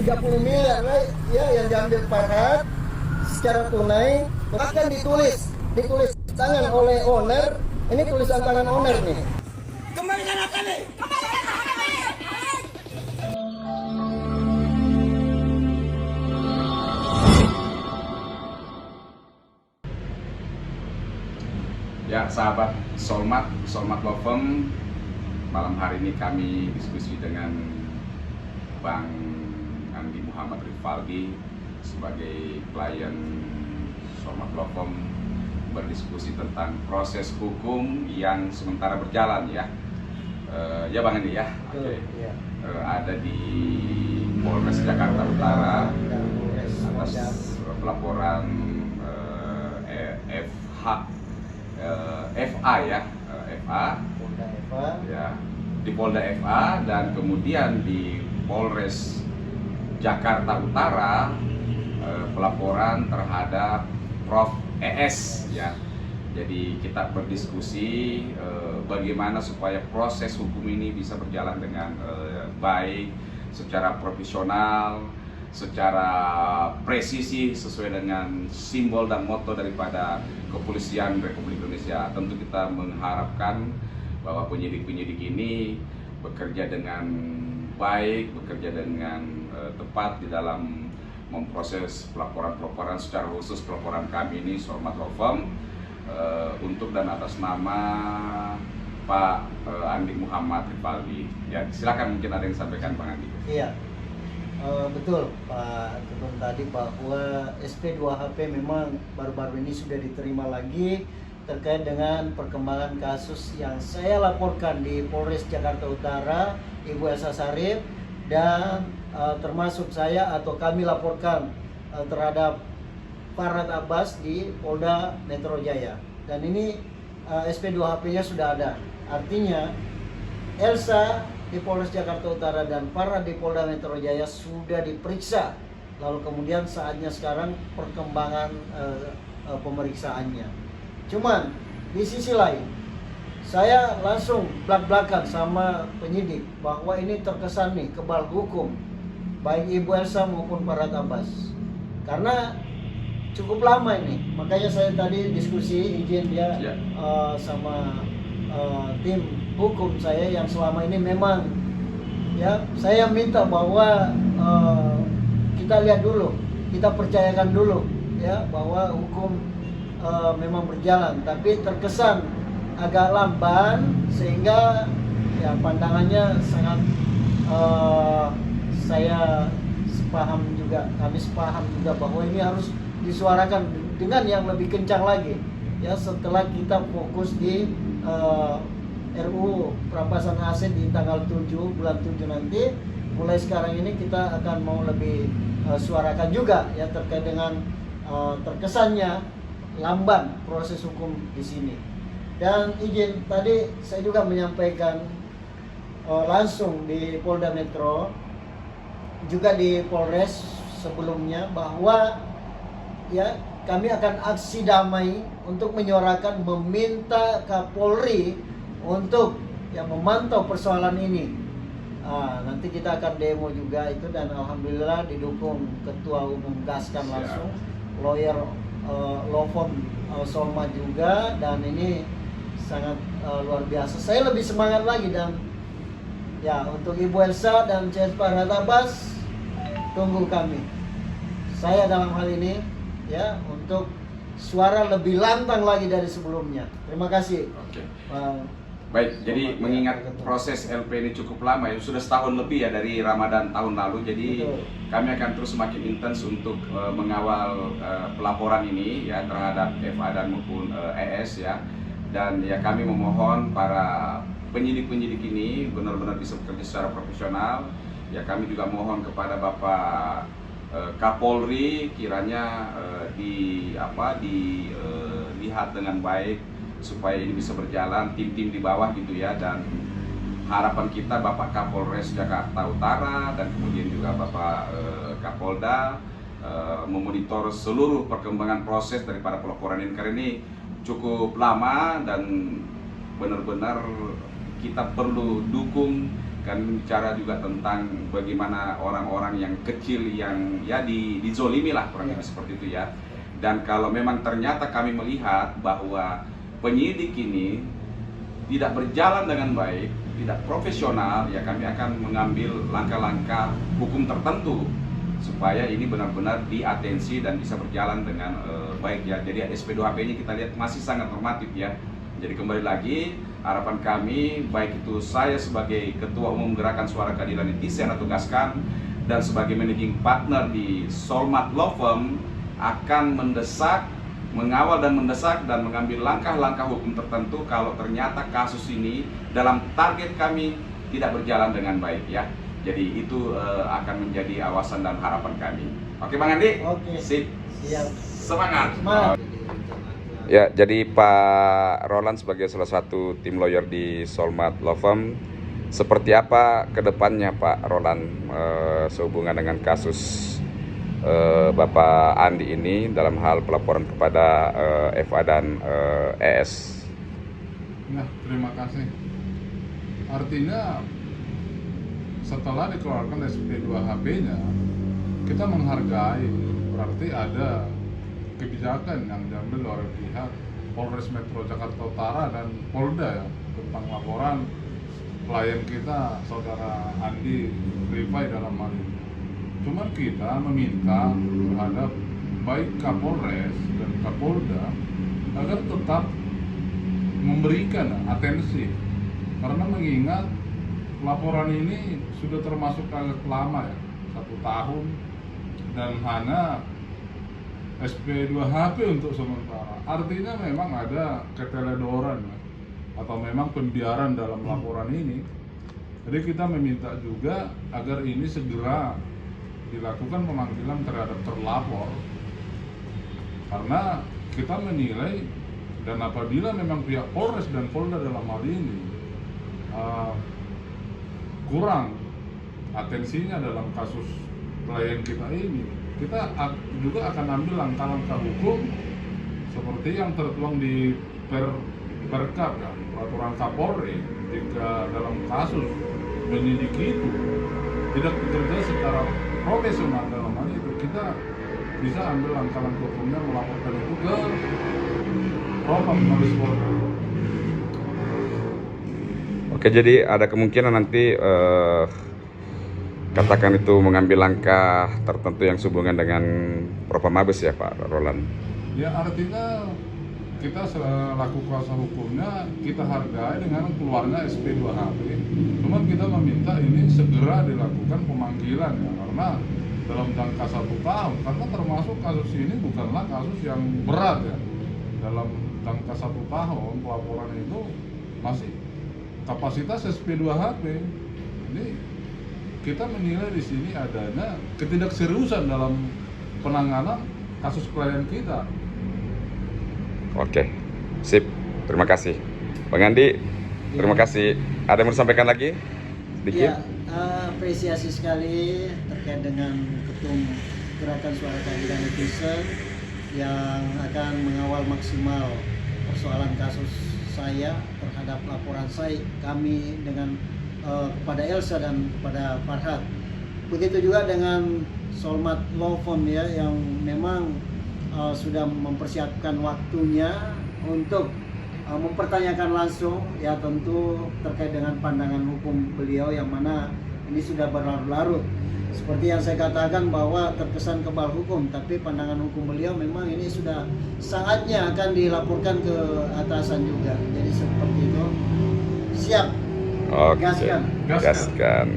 30 miliar ya yang diambil Farhad secara tunai, bahkan ditulis tangan oleh owner. Ini tulisan tangan owner nih. Kembalikan hak kami. Ya, sahabat Solmat Law Firm, malam hari ini kami diskusi dengan Bang Andi Muhammad Rivaldi sebagai klien Solmat Law Firm, berdiskusi tentang proses hukum yang sementara berjalan ya. Ya Bang Andi ya. Oke. Ada di Polres Jakarta Utara atas pelaporan FA ya, ya, di Polda FA, dan kemudian di Polres Jakarta Utara pelaporan terhadap Prof ES ya. Jadi kita berdiskusi bagaimana supaya proses hukum ini bisa berjalan dengan baik, secara profesional, secara presisi sesuai dengan simbol dan moto daripada Kepolisian Republik Indonesia. Tentu kita mengharapkan bahwa penyidik-penyidik ini bekerja dengan baik, bekerja dengan tepat di dalam memproses pelaporan-pelaporan, secara khusus pelaporan kami ini Solmat Law Firm untuk dan atas nama Pak Andi Muhammad Rivaldi. Ya, silakan, mungkin ada yang disampaikan Bang Andi. Iya. Betul Pak Ketum tadi bahwa SP2HP memang baru-baru ini sudah diterima lagi terkait dengan perkembangan kasus yang saya laporkan di Polres Jakarta Utara, Ibu Elsa Sharif, dan termasuk saya atau kami laporkan terhadap Farhad Abbas di Polda Metro Jaya. Dan ini SP2HP-nya sudah ada. Artinya Elsa di Polres Jakarta Utara dan Farhad di Polda Metro Jaya sudah diperiksa. Lalu kemudian saatnya sekarang perkembangan pemeriksaannya. Cuman di sisi lain, saya langsung belak-belakan sama penyidik bahwa ini terkesan nih kebal hukum, baik Ibu Elsa maupun Farhad Abbas. Karena cukup lama ini, makanya saya tadi diskusi izin dia sama tim hukum saya yang selama ini memang ya saya minta bahwa kita lihat dulu, kita percayakan dulu ya bahwa hukum memang berjalan, tapi terkesan agak lamban sehingga ya pandangannya sangat saya sepaham juga, kami sepaham juga bahwa ini harus disuarakan dengan yang lebih kencang lagi ya setelah kita fokus di RUU perampasan aset di tanggal 7 bulan 7 nanti. Mulai sekarang ini kita akan mau lebih suarakan juga ya terkait dengan terkesannya lamban proses hukum di sini. Dan izin tadi saya juga menyampaikan langsung di Polda Metro juga di Polres sebelumnya bahwa ya kami akan aksi damai untuk menyuarakan, meminta Kapolri untuk ya memantau persoalan ini. Nanti kita akan demo juga itu, dan alhamdulillah didukung Ketua Umum Gaskan langsung, lawyer law firm Solmat juga, dan ini sangat luar biasa. Saya lebih semangat lagi, dan ya untuk Ibu Elsa dan CS Farhad Abbas, tunggu kami. Saya dalam hal ini ya untuk suara lebih lantang lagi dari sebelumnya. Terima kasih. Oke. Baik, jadi mengingat proses LP ini cukup lama ya, sudah setahun lebih ya dari Ramadan tahun lalu. Jadi kami akan terus semakin intens untuk mengawal pelaporan ini ya terhadap FA dan maupun ES ya. Dan ya kami memohon para penyidik-penyidik ini benar-benar bisa bekerja secara profesional. Ya kami juga mohon kepada Bapak Kapolri kiranya dilihat dengan baik supaya ini bisa berjalan, tim-tim di bawah gitu ya. Dan harapan kita Bapak Kapolres Jakarta Utara dan kemudian juga Bapak Kapolda memonitor seluruh perkembangan proses daripada pelaporan ini, karena ini cukup lama dan benar-benar kita perlu dukung Kami bicara juga tentang bagaimana orang-orang yang kecil yang ya dizolimi lah kurang lebih seperti itu ya. Dan kalau memang ternyata kami melihat bahwa penyidik ini tidak berjalan dengan baik, tidak profesional, ya kami akan mengambil langkah-langkah hukum tertentu supaya ini benar-benar diatensi dan bisa berjalan dengan baik ya. Jadi SP2HP-nya kita lihat masih sangat normatif ya. Jadi kembali lagi, harapan kami baik itu saya sebagai Ketua Umum Gerakan Suara Keadilan Netizen atau GASKAN dan sebagai managing partner di Solmat Law Firm akan mendesak, mengawal dan mendesak dan mengambil langkah-langkah hukum tertentu kalau ternyata kasus ini dalam target kami tidak berjalan dengan baik ya. Jadi itu akan menjadi awasan dan harapan kami. Oke Bang Andi? Oke. Sip. Siap. Semangat. Semangat. Ya, jadi Pak Roland sebagai salah satu tim lawyer di Solmat Law Firm, seperti apa kedepannya Pak Roland sehubungan dengan kasus Bapak Andi ini dalam hal pelaporan kepada FA dan ES? Nah, terima kasih. Artinya setelah dikeluarkan SP2HP-nya, kita menghargai, berarti ada kebijakan yang diambil oleh pihak Polres Metro Jakarta Utara dan Polda ya, tentang laporan klien kita, Saudara Andi Rifai dalam hal ini. Cuman kita meminta terhadap baik Kapolres dan Kapolda agar tetap memberikan atensi, karena mengingat laporan ini sudah termasuk agak lama ya, 1 tahun, dan hanya SP2HP untuk sementara. Artinya memang ada keteledoran ya, atau memang pembiaran dalam laporan ini. Jadi kita meminta juga agar ini segera dilakukan pemanggilan terhadap terlapor, karena kita menilai dan apabila memang pihak Polres dan Polda dalam hal ini kurang atensinya dalam kasus klien kita ini, kita juga akan ambil langkah-langkah hukum seperti yang tertuang di Perkap ya, peraturan Kapolri. Jika dalam kasus menyelidiki itu tidak bekerja secara profesional dalam hal itu, kita bisa ambil langkah-langkah hukumnya, melaporkan itu ke Propam Mabes Polri. Oke, jadi ada kemungkinan nanti katakan itu mengambil langkah tertentu yang sehubungan dengan Propam Mabes ya Pak Roland? Ya, artinya kita selaku kuasa hukumnya kita hargai dengan keluarnya SP2HP. Cuman kita meminta ini segera dilakukan pemanggilan ya, karena dalam jangka 1 tahun, karena termasuk kasus ini bukanlah kasus yang berat ya. Dalam jangka 1 tahun pelaporan itu masih kapasitas SP2HP. Ini kita menilai di sini adanya ketidakseriusan dalam penanganan kasus klien kita. Oke, sip. Terima kasih. Bang Andi, terima kasih. Ada yang mau disampaikan lagi? Sedikit? Ya, apresiasi sekali terkait dengan Ketum Gerakan Suara Keadilan Netizen yang akan mengawal maksimal persoalan kasus saya terhadap laporan kami dengan kepada Elsa dan kepada Farhad. Begitu juga dengan Solmat Law Firm ya, yang memang sudah mempersiapkan waktunya untuk mempertanyakan langsung ya, tentu terkait dengan pandangan hukum beliau yang mana ini sudah berlarut-larut. Seperti yang saya katakan bahwa terkesan kebal hukum, tapi pandangan hukum beliau memang ini sudah saatnya akan dilaporkan ke atasan juga. Jadi seperti itu. Siap. Oke. Gaskan. Gaskan.